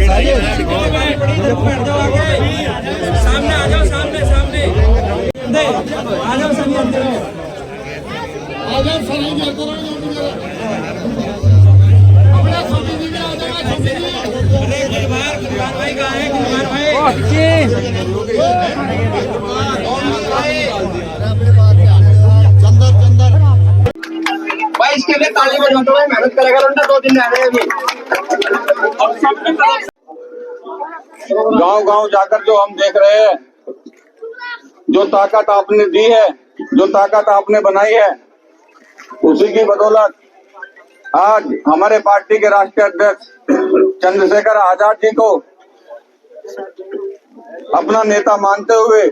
सामने आ जाओ, सामने सामने आ जाओ, सभी अंदर आ जाओ, सभी भाई कहाँ है? भाई इसके लिए ताली बजाओ तो भाई मेहनत करेगा लौंडा, 2 दिन रह रहे हैं अभी। गांव गांव जाकर जो हम देख रहे हैं, जो ताकत आपने दी है, जो ताकत आपने बनाई है, उसी की बदौलत आज हमारे पार्टी के राष्ट्रीय अध्यक्ष चंद्रशेखर आजाद जी को अपना नेता मानते हुए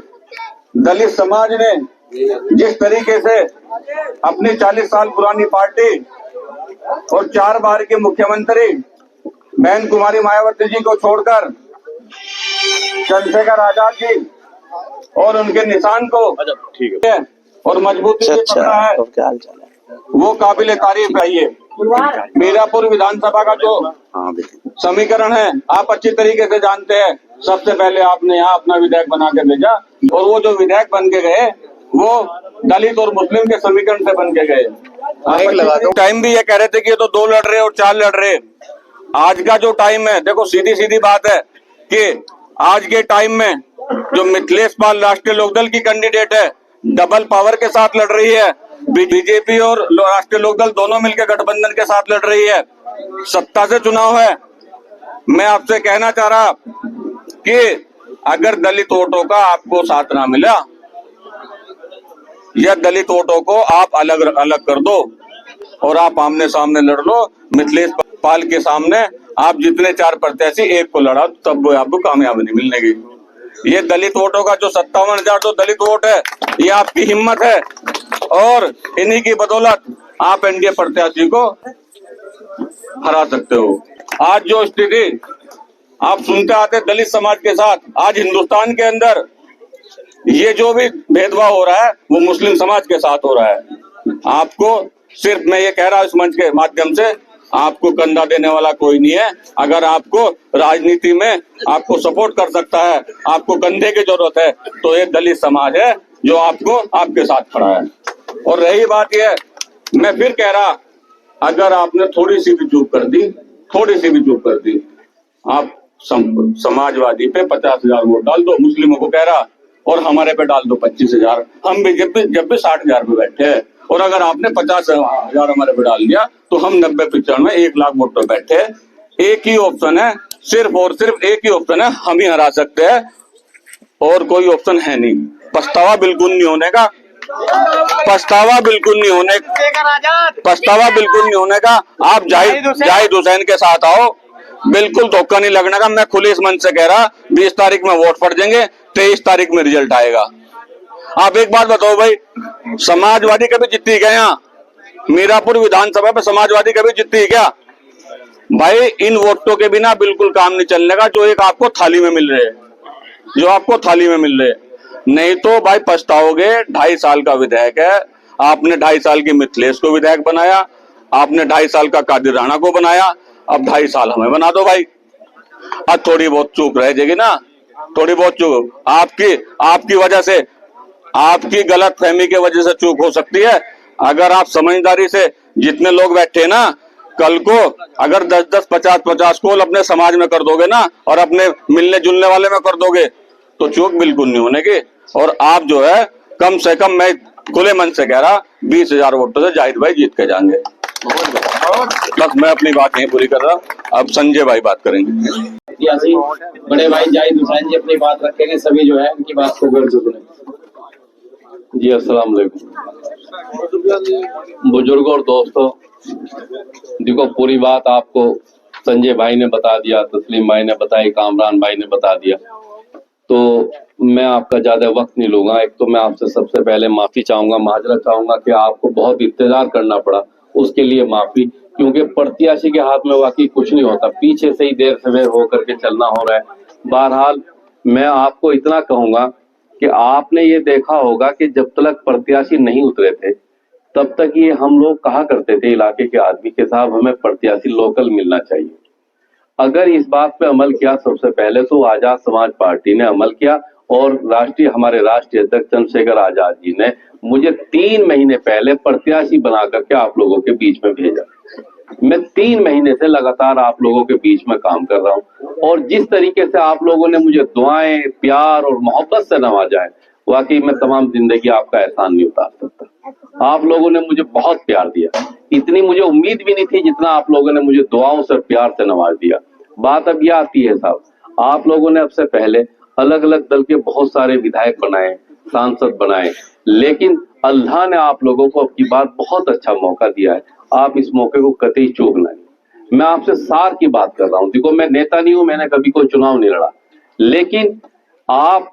दलित समाज ने जिस तरीके से अपनी 40 साल पुरानी पार्टी और 4 बार के मुख्यमंत्री बहन कुमारी मायावती जी को छोड़कर चंद्रशेखर आजाद जी और उनके निशान को ठीक है और मजबूती से पकड़ा है, वो काबिले तारीफ है। ये मीरापुर विधानसभा का जो समीकरण है आप अच्छी तरीके से जानते हैं। सबसे पहले आपने यहाँ अपना विधायक बना के भेजा और वो जो विधायक बन के गए वो दलित और मुस्लिम के समीकरण से बन के गए। टाइम भी ये कह रहे थे कि ये तो 2 लड़ रहे और 4 लड़ रहे। आज का जो टाइम है, देखो सीधी सीधी बात है कि आज के टाइम में जो मिथिलेश पाल राष्ट्रीय लोकदल की कैंडिडेट है, डबल पावर के साथ लड़ रही है। बीजेपी और राष्ट्रीय लोकदल दोनों मिलकर गठबंधन के साथ लड़ रही है। सत्ता से चुनाव है। मैं आपसे कहना चाह रहा कि अगर दलित वोटों का आपको साथ ना मिला या दलित वोटों को आप अलग अलग कर दो और आप आमने सामने लड़ लो, मिथिलेश पाल के सामने आप जितने 4 प्रत्याशी एक को लड़ा तब आपको कामयाबी नहीं मिलने की। ये दलित वोटों का जो 57,000 जो दलित वोट है, ये आपकी हिम्मत है और इन्हीं की बदौलत आप एनडीए प्रत्याशी को हरा सकते हो। आज जो स्थिति आप सुनते आते दलित समाज के साथ, आज हिंदुस्तान के अंदर ये जो भी भेदभाव हो रहा है वो मुस्लिम समाज के साथ हो रहा है। आपको सिर्फ मैं ये कह रहा हूं इस मंच के माध्यम से, आपको कंधा देने वाला कोई नहीं है। अगर आपको राजनीति में आपको सपोर्ट कर सकता है, आपको कंधे की जरूरत है, तो ये दलित समाज है जो आपको आपके साथ खड़ा है। और रही बात यह, मैं फिर कह रहा, अगर आपने थोड़ी सी भी चूक कर दी, थोड़ी सी भी चूक कर दी, आप समाजवादी पे 50,000 वोट डाल दो, मुस्लिमों को कह रहा, और हमारे पे डाल दो 25,000। हम भी जब भी 60,000 पे बैठे हैं, और अगर आपने 50,000 हमारे पे डाल दिया तो हम 90-95 1 लाख वोट पे बैठे हैं। एक ही ऑप्शन है, सिर्फ और सिर्फ एक ही ऑप्शन है, हम ही हरा सकते हैं और कोई ऑप्शन है नहीं। पछतावा बिल्कुल नहीं होने का, पछतावा बिल्कुल नहीं होने, पछतावा बिल्कुल नहीं होने का। आप जाहिद हुसैन के साथ आओ, बिल्कुल धोखा नहीं लगने का। मैं खुले इस मंच से कह रहा, 20 तारीख में वोट पड़ जाएंगे, 23 तारीख में रिजल्ट आएगा। आप एक बात बताओ भाई, समाजवादी कभी जीतती क्या? यहाँ मीरापुर विधानसभा पे समाजवादी कभी जीतती क्या? भाई इन वोटों के बिना बिल्कुल काम नहीं चलने का, जो एक आपको थाली में मिल रहे हैं, जो आपको थाली में मिल रहे हैं। नहीं तो भाई पछताओगे। 2.5 साल का विधायक है, आपने 2.5 साल की मिथिलेश को विधायक बनाया, आपने 2.5 साल का कादिर राणा को बनाया, अब 2.5 साल हमें बना दो भाई। अब थोड़ी बहुत चूक रह जाएगी ना, थोड़ी बहुत चूक आपकी वजह से, आपकी गलत फहमी की वजह से चूक हो सकती है। अगर आप समझदारी से, जितने लोग बैठे ना, कल को अगर 10-10, 50-50 कॉल अपने समाज में कर दोगे ना और अपने मिलने जुलने वाले में कर दोगे तो चूक बिल्कुल नहीं होने की। और आप जो है कम से कम, मैं खुले मन से कह रहा, 20,000 वोटों से जाहिद भाई जीत के जाएंगे। बस मैं अपनी बात यहीं पूरी कर रहा। अब संजय भाई बात करेंगे। बड़े भाई जाहिद हुसैन जी अपनी बात रखेंगे, सभी जो है उनकी बात को गौर से सुनें। जी अस्सलाम वालेकुम बुजुर्गों और दोस्तों, देखो पूरी बात आपको संजय भाई ने बता दिया, तस्लीम भाई ने बताई, कामरान भाई ने बता दिया, तो मैं आपका ज्यादा वक्त नहीं लूंगा। एक तो मैं आपसे सबसे पहले माफी चाहूंगा, माजरत चाहूंगा कि आपको बहुत इंतजार करना पड़ा, उसके लिए माफी। क्योंकि प्रत्याशी के हाथ में वाकई कुछ नहीं होता, पीछे से ही देर सवेर होकर के चलना हो रहा है। बहरहाल मैं आपको इतना कहूंगा कि आपने ये देखा होगा कि जब तक प्रत्याशी नहीं उतरे थे तब तक ये हम लोग कहा करते थे इलाके के आदमी के, साहब हमें प्रत्याशी लोकल मिलना चाहिए। अगर इस बात पे अमल किया, सबसे पहले तो आजाद समाज पार्टी ने अमल किया और हमारे राष्ट्रीय अध्यक्ष चंद्रशेखर आजाद जी ने मुझे 3 महीने पहले प्रत्याशी बना करके आप लोगों के बीच में भेजा। मैं 3 महीने से लगातार आप लोगों के बीच में काम कर रहा हूं और जिस तरीके से आप लोगों ने मुझे दुआएं, प्यार और मोहब्बत से नवाजा है, वाकई मैं तमाम जिंदगी आपका एहसान नहीं उतार सकता। आप लोगों ने मुझे बहुत प्यार दिया, इतनी मुझे उम्मीद भी नहीं थी जितना आप लोगों ने मुझे दुआओं से प्यार से नवाज दिया। बात अब यह आती है साहब, आप लोगों ने अब से पहले अलग अलग दल के बहुत सारे विधायक बनाए, सांसद बनाए, लेकिन अल्लाह ने आप लोगों को अब की बार बहुत अच्छा मौका दिया है। आप इस मौके को कतई चूकना नहीं। मैं आपसे सार की बात कर रहा हूं। देखो, मैं नेता नहीं हूं, मैंने कभी कोई चुनाव नहीं लड़ा, लेकिन आप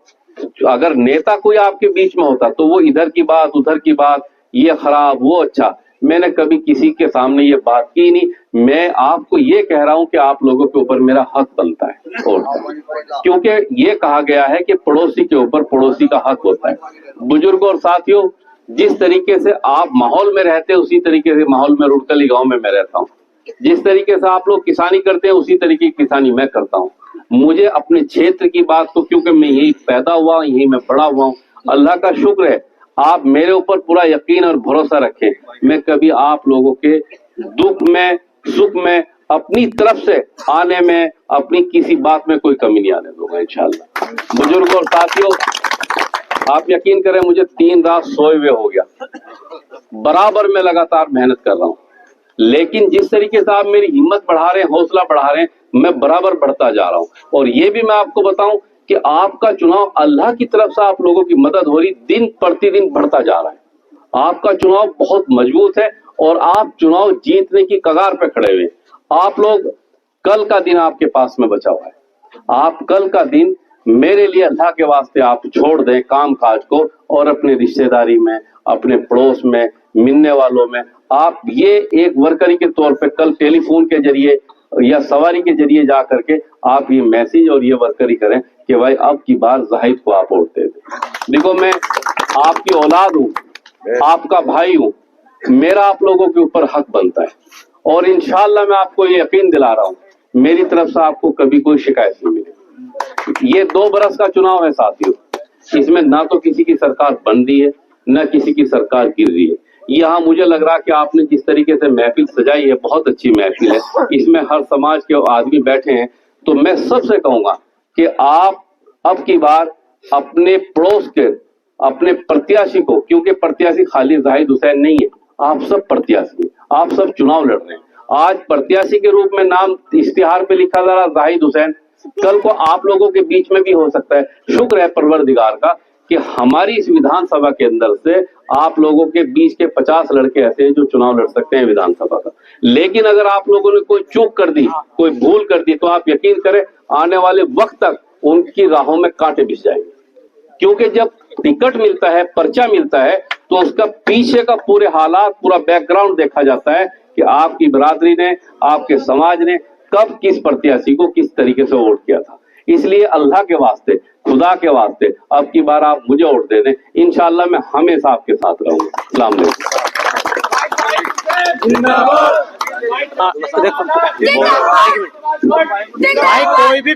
अगर नेता कोई आपके बीच में होता तो वो इधर की बात, उधर की बात, ये खराब, वो अच्छा, मैंने कभी किसी के सामने ये बात की नहीं। मैं आपको ये कह रहा हूं कि आप लोगों के ऊपर मेरा हक बनता है, और क्योंकि ये कहा गया है कि पड़ोसी के ऊपर पड़ोसी का हक होता है। बुजुर्गों और साथियों, जिस तरीके से आप माहौल में रहते हैं उसी तरीके से माहौल में रुड़कली गांव में मैं रहता हूँ। जिस तरीके से आप लोग किसानी करते हैं उसी तरीके की किसानी मैं करता हूँ। मुझे अपने क्षेत्र की बात तो, क्योंकि मैं यही पैदा हुआ, यही मैं बड़ा हुआ हूँ, अल्लाह का शुक्र है, आप मेरे ऊपर पूरा यकीन और भरोसा रखें। मैं कभी आप लोगों के दुख में, सुख में, अपनी तरफ से आने में, अपनी किसी बात में कोई कमी नहीं आने दूंगा इंशाअल्लाह। बुजुर्गों और साथियों, आप यकीन करें, मुझे 3 रात सोए हुए हो गया, बराबर मैं लगातार मेहनत कर रहा हूँ, लेकिन जिस तरीके से आप मेरी हिम्मत बढ़ा रहे हैं, हौसला बढ़ा रहे हैं, मैं बराबर बढ़ता जा रहा हूँ। और ये भी मैं आपको बताऊं कि आपका चुनाव, अल्लाह की तरफ से आप लोगों की मदद हो रही, दिन प्रतिदिन बढ़ता जा रहा है। आपका चुनाव बहुत मजबूत है और आप चुनाव जीतने की कगार पे खड़े हुए। आप लोग, कल का दिन आपके पास में बचा हुआ है, आप कल का दिन मेरे लिए अल्लाह के वास्ते आप छोड़ दें काम काज को और अपनी रिश्तेदारी में, अपने पड़ोस में, मिलने वालों में, आप ये एक वर्करी के तौर पे कल टेलीफोन के जरिए या सवारी के जरिए जा करके आप ये मैसेज और ये वर्करी करें कि भाई अब की बार जाहिद को आप वोट दे दें। देखो, मैं आपकी औलाद हूँ, आपका भाई हूँ, मेरा आप लोगों के ऊपर हक बनता है और इंशाअल्लाह मैं आपको ये यकीन दिला रहा हूँ, मेरी तरफ से आपको कभी कोई शिकायत नहीं मिलेगी। ये 2 बरस का चुनाव है साथियों, इसमें ना तो किसी की सरकार बन रही है, ना किसी की सरकार गिर रही है। यहाँ मुझे लग रहा कि आपने जिस तरीके से महफिल सजाई है, बहुत अच्छी महफिल है, इसमें हर समाज के आदमी बैठे हैं, तो मैं सबसे कहूंगा कि आप अब की बार अपने पड़ोस के, अपने प्रत्याशी को, क्योंकि प्रत्याशी खाली जाहिद हुसैन नहीं है, आप सब प्रत्याशी, आप सब चुनाव लड़ रहे हैं। आज प्रत्याशी के रूप में नाम इश्तिहार पे लिखा जा रहा जाहिद हुसैन, कल को आप लोगों के बीच में भी हो सकता है। शुक्र है परवरदिगार का कि हमारी इस विधानसभा के अंदर से आप लोगों के बीच के 50 लड़के ऐसे हैं जो चुनाव लड़ सकते हैं विधानसभा का। लेकिन अगर आप लोगों ने कोई चूक कर दी, कोई भूल कर दी, तो आप यकीन करें आने वाले वक्त तक उनकी राहों में कांटे बिछ जाएंगे। क्योंकि जब टिकट मिलता है, पर्चा मिलता है, तो उसका पीछे का पूरे हालात, पूरा बैकग्राउंड देखा जाता है कि आपकी बिरादरी ने, आपके समाज ने कब किस प्रत्याशी को किस तरीके से वोट किया था। इसलिए अल्लाह के वास्ते, खुदा के वास्ते, अब की बार आप मुझे वोट दे दें, इंशाअल्लाह मैं हमेशा आपके साथ रहूंगा। अस्सलाम वालेकुम। कोई भी